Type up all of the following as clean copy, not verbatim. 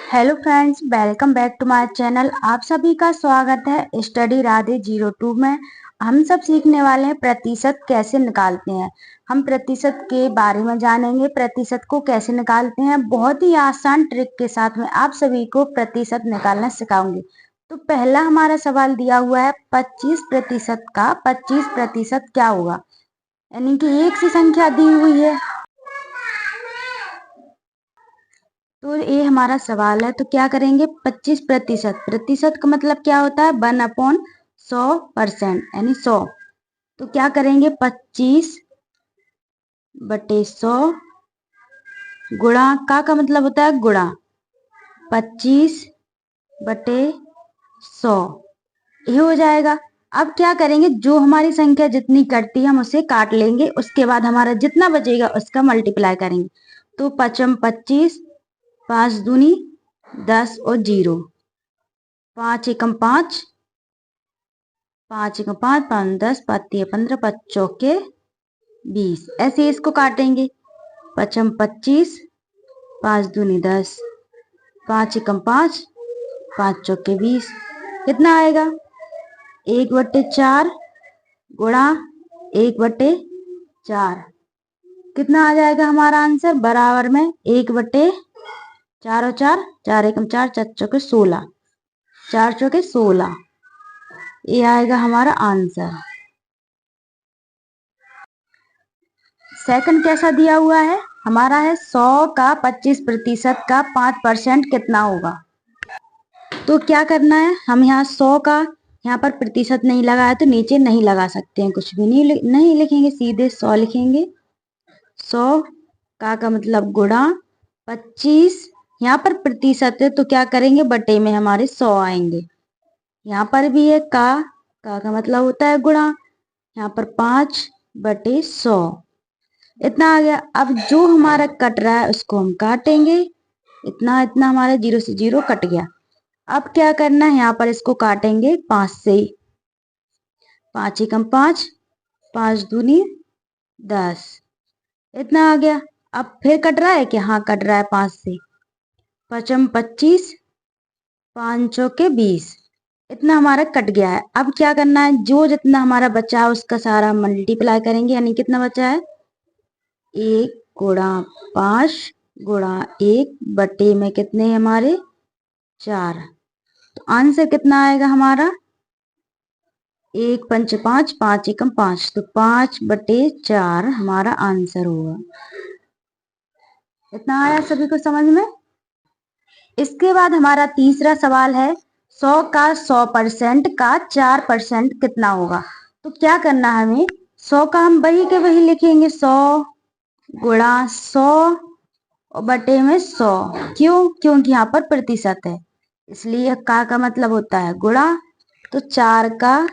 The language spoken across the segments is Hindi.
Hello friends, welcome back to my channel. आप सभी का स्वागत है स्टडी राधे 02 में। हम सब सीखने वाले हैं प्रतिशत कैसे निकालते हैं। हम प्रतिशत के बारे में जानेंगे, प्रतिशत को कैसे निकालते हैं। बहुत ही आसान ट्रिक के साथ में आप सभी को प्रतिशत निकालना सिखाऊंगी। तो पहला हमारा सवाल दिया हुआ है 25% का 25% क्या होगा, यानी कि एक सी संख्या दी हुई है। तो ये हमारा सवाल है, तो क्या करेंगे 25%। प्रतिशत का मतलब क्या होता है 1/100%, यानी 100। तो क्या करेंगे 25/100 गुणा का मतलब होता है गुणा 25/100, ये हो जाएगा। अब क्या करेंगे, जो हमारी संख्या जितनी कटती है हम उसे काट लेंगे, उसके बाद हमारा जितना बचेगा उसका मल्टीप्लाई करेंगे। तो 25, 5 दूनी 10 और 0, 5 एकम 5, 5 एकम 5, 5 10, 5 3 15, 5 चौके 20। ऐसे इसको काटेंगे। 5 25, 5 दूनी 10, 5 एकम 5, 5 चौके 20। कितना आएगा 1/4 गुणा 1/4। कितना आ जाएगा हमारा आंसर, बराबर में 1/4 और 4, 4 एकम 4, 4 चौके 16, 4 चौके 16। ये आएगा हमारा आंसर। सेकंड कैसा दिया हुआ है हमारा है 100 का 25% का 5% कितना होगा। तो क्या करना है, हम यहाँ 100 का यहाँ पर प्रतिशत नहीं लगाया तो नीचे नहीं लगा सकते हैं, कुछ भी नहीं लिखेंगे, सीधे 100 लिखेंगे। 100 का मतलब गुणा 25, यहाँ पर प्रतिशत है तो क्या करेंगे बटे में हमारे 100 आएंगे। यहाँ पर भी है का मतलब होता है गुणा, यहाँ पर 5/100 इतना आ गया। अब जो हमारा कट रहा है उसको हम काटेंगे, इतना इतना हमारा 0 से 0 कट गया। अब क्या करना है, यहाँ पर इसको काटेंगे 5 से, 5 एकम 5, 5 दूनी 10, इतना आ गया। अब फिर कट रहा है क्या, हाँ कट रहा है 5 से। 5 25, 5 चौके 20, इतना हमारा कट गया है। अब क्या करना है, जो जितना हमारा बचा है उसका सारा मल्टीप्लाई करेंगे, यानी कितना बचा है 1 गुणा 5 गुणा 1 बटे में कितने हमारे 4। तो आंसर कितना आएगा हमारा 1 पंच 5, 5 एकम 5, तो 5/4 हमारा आंसर होगा। इतना आया सभी को समझ में। इसके बाद हमारा तीसरा सवाल है 100 का 100% का 4% कितना होगा। तो क्या करना है हमें, 100 का हम वही के वही लिखेंगे, 100 गुणा 100 और बटे में 100। क्यों, क्योंकि यहाँ पर प्रतिशत है, इसलिए का मतलब होता है गुणा। तो 4 का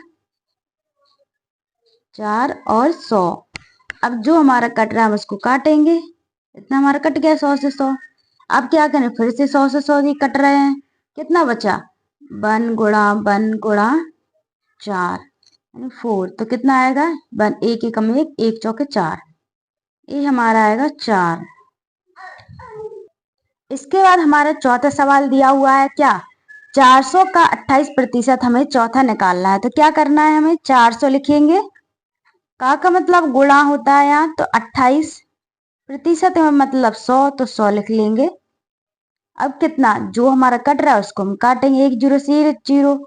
4 और 100। अब जो हमारा कट रहा है हम उसको काटेंगे, इतना हमारा कट गया 100 से 100। अब क्या करें, फिर से 100 से 100 ही कट रहे हैं, कितना बचा 1 गुणा 1 गुणा 4 यानी 4। तो कितना आएगा 1 1 एकम 1, 1 चौके 4, ये हमारा आएगा 4। इसके बाद हमारा चौथा सवाल दिया हुआ है क्या 400 का 28% हमें चौथा निकालना है। तो क्या करना है, हमें 400 लिखेंगे, का मतलब गुणा होता है यहाँ, तो 28% में मतलब 100, तो 100 लिख लेंगे। अब कितना जो हमारा कट रहा है उसको हम काटेंगे, 1 0 से 1 0,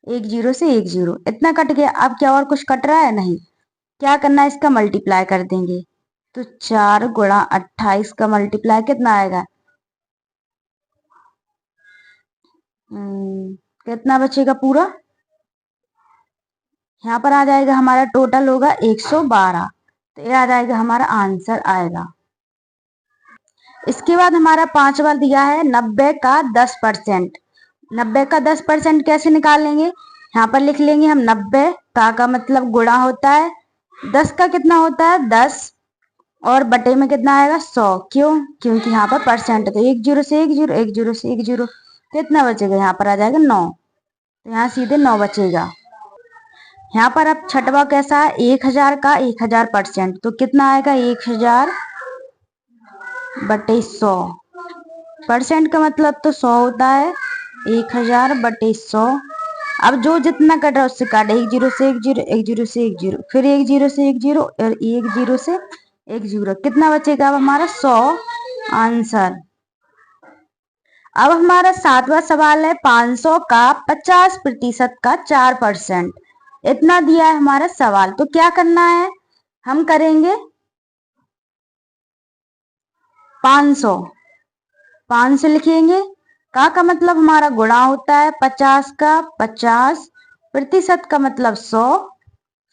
1 0 से 1 0, इतना कट गया। अब क्या और कुछ कट रहा है, नहीं। क्या करना है, इसका मल्टीप्लाई कर देंगे। तो 4 गुणा 28 का मल्टीप्लाई कितना आएगा, कितना बचेगा पूरा, यहाँ पर आ जाएगा हमारा टोटल होगा 112। तो ये आ जाएगा हमारा आंसर आएगा। इसके बाद हमारा पांचवा दिया है 90 का 10%। 90 का 10% कैसे निकालेंगे, यहाँ पर लिख लेंगे हम 90 का मतलब गुणा होता है 10 का कितना होता है 10 और बटे में कितना आएगा 100। क्यों, क्योंकि यहाँ पर परसेंट है, तो 1 0 से 1 0, 1 0 से 1 0, कितना बचेगा, यहाँ पर आ जाएगा 9, तो यहाँ सीधे 9 बचेगा। यहाँ पर अब छठवा कैसा है 1000 का 1000%, तो कितना आएगा 1000/100, परसेंट का मतलब तो 100 होता है, 1000 बटे 100। अब जो जितना कट रहा है उससे काट, 1 जीरो से 1 जीरो, 1 जीरो से 1 जीरो, फिर 1 जीरो से 1 जीरो और 1 जीरो से 1 जीरो, कितना बचेगा अब हमारा 100 आंसर। अब हमारा 7वां सवाल है 500 का 50% का 4%। इतना दिया है हमारा सवाल, तो क्या करना है, हम करेंगे 500 500 लिखेंगे। का मतलब हमारा गुणा होता है, 50 का 50, प्रतिशत का मतलब 100,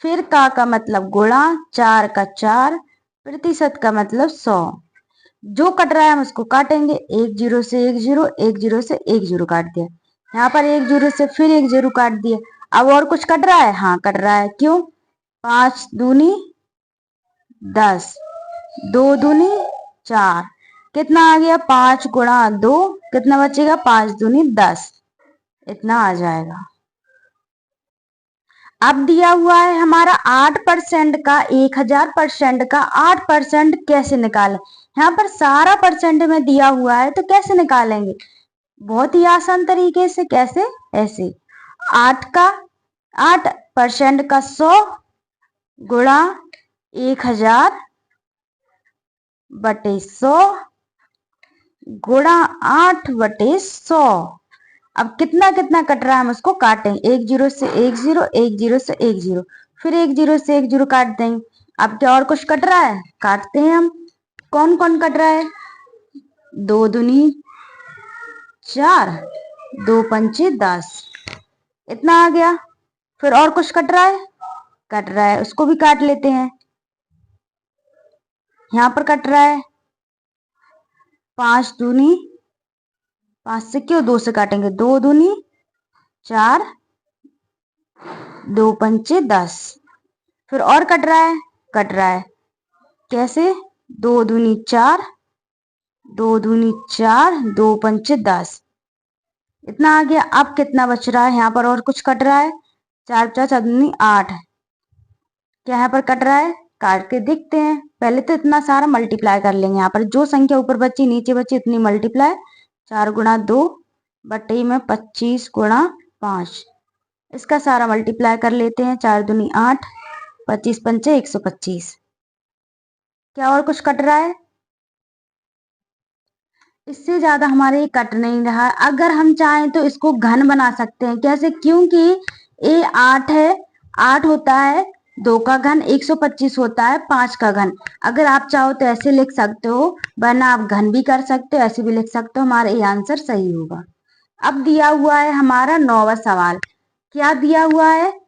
फिर का मतलब गुणा, 4 का 4, प्रतिशत का मतलब 100। जो कट रहा है हम उसको काटेंगे, 1 जीरो से 1 जीरो, 1 जीरो से 1 जीरो काट दिया, यहाँ पर 1 जीरो से फिर 1 जीरो काट दिया। अब और कुछ कट रहा है, हाँ कट रहा है, क्यों, 5 दूनी 10, 2 दूनी 4, कितना आ गया, 5 गुणा 2, कितना बचेगा, 5 दूनी 10, इतना आ जाएगा। अब दिया हुआ है हमारा 8% का 1000% का 8% कैसे निकालें। यहाँ पर सारा परसेंट में दिया हुआ है तो कैसे निकालेंगे, बहुत ही आसान तरीके से। कैसे, ऐसे 8% का 100 गुणा 1000 बटे 100 गुणा 8 बटे 100। अब कितना कितना कट रहा है हम उसको काटेंगे, 1 जीरो से 1 जीरो, 1 जीरो से 1 जीरो, फिर 1 जीरो से 1 जीरो काट देंगे। अब क्या और कुछ कट रहा है, काटते हैं हम। कौन कौन कट रहा है, 2 दूनी 4, 2 पंचे 10, इतना आ गया। फिर और कुछ कट रहा है, कट रहा है, उसको भी काट लेते हैं। यहाँ पर कट रहा है 5 दूनी, 5 से क्यों, 2 से काटेंगे, 2 दूनी 4, 2 पंचे 10। फिर और कट रहा है, कट रहा है कैसे, 2 दूनी 4, 2 दूनी 4, 2 पंचे 10, इतना आ गया। अब कितना बच रहा है, यहाँ पर और कुछ कट रहा है, 4 4 दूनी 8, क्या यहाँ पर कट रहा है, काट के देखते हैं। पहले तो इतना सारा मल्टीप्लाई कर लेंगे, यहाँ पर जो संख्या ऊपर बची नीचे बची इतनी मल्टीप्लाई, 4 गुणा 2 बटे में 25 गुणा 5, इसका सारा मल्टीप्लाई कर लेते हैं, 4 दूनी 8, 25 पंचे 125। क्या और कुछ कट रहा है, इससे ज्यादा हमारे कट नहीं रहा। अगर हम चाहें तो इसको घन बना सकते हैं, कैसे, क्योंकि ये 8 है, 8 होता है 2 का घन, 125 होता है 5 का घन। अगर आप चाहो तो ऐसे लिख सकते हो, वरना आप घन भी कर सकते हो, ऐसे भी लिख सकते हो, हमारा ये आंसर सही होगा। अब दिया हुआ है हमारा 9वां सवाल, क्या दिया हुआ है,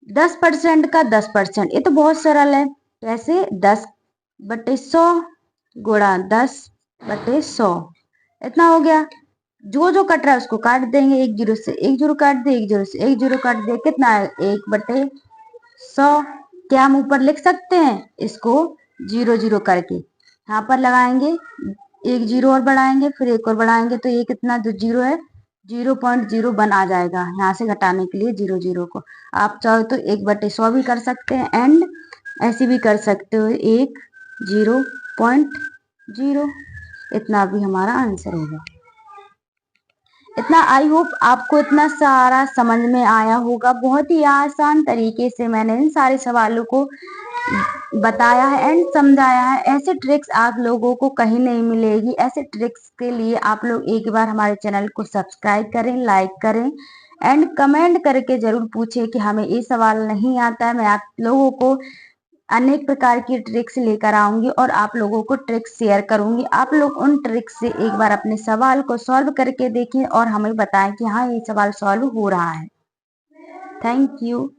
10% का 10%। ये तो बहुत सरल है, कैसे, 10 बटे 100 गुणा 10 बटे 100, इतना हो गया। जो जो कट रहा है उसको काट देंगे, 1 जीरो से 1 जीरो काट दे, 1 जीरो से 1 जीरो काट दे, कितना है, 1 बटे 100। क्या हम ऊपर लिख सकते हैं इसको, 0 0 करके यहाँ पर लगाएंगे, 1 जीरो और बढ़ाएंगे, फिर 1 और बढ़ाएंगे, तो ये कितना, जो जीरो है 0.01 आ जाएगा, यहाँ से घटाने के लिए 0 0 को। आप चाहो तो 1 बटे 100 भी कर सकते हैं, एंड ऐसे भी कर सकते हो, 1 0.0, इतना भी हमारा आंसर होगा। इतना, आई होप आपको इतना सारा समझ में आया होगा। बहुत ही आसान तरीके से मैंने इन सारे सवालों को बताया है एंड समझाया है। ऐसे ट्रिक्स आप लोगों को कहीं नहीं मिलेगी। ऐसे ट्रिक्स के लिए आप लोग एक बार हमारे चैनल को सब्सक्राइब करें, लाइक करें एंड कमेंट करके जरूर पूछें कि हमें ये सवाल नहीं आता है। मैं आप लोगों को अनेक प्रकार की ट्रिक्स लेकर आऊंगी और आप लोगों को ट्रिक्स शेयर करूंगी। आप लोग उन ट्रिक्स से एक बार अपने सवाल को सॉल्व करके देखें और हमें बताएं कि हाँ ये सवाल सॉल्व हो रहा है। Thank you.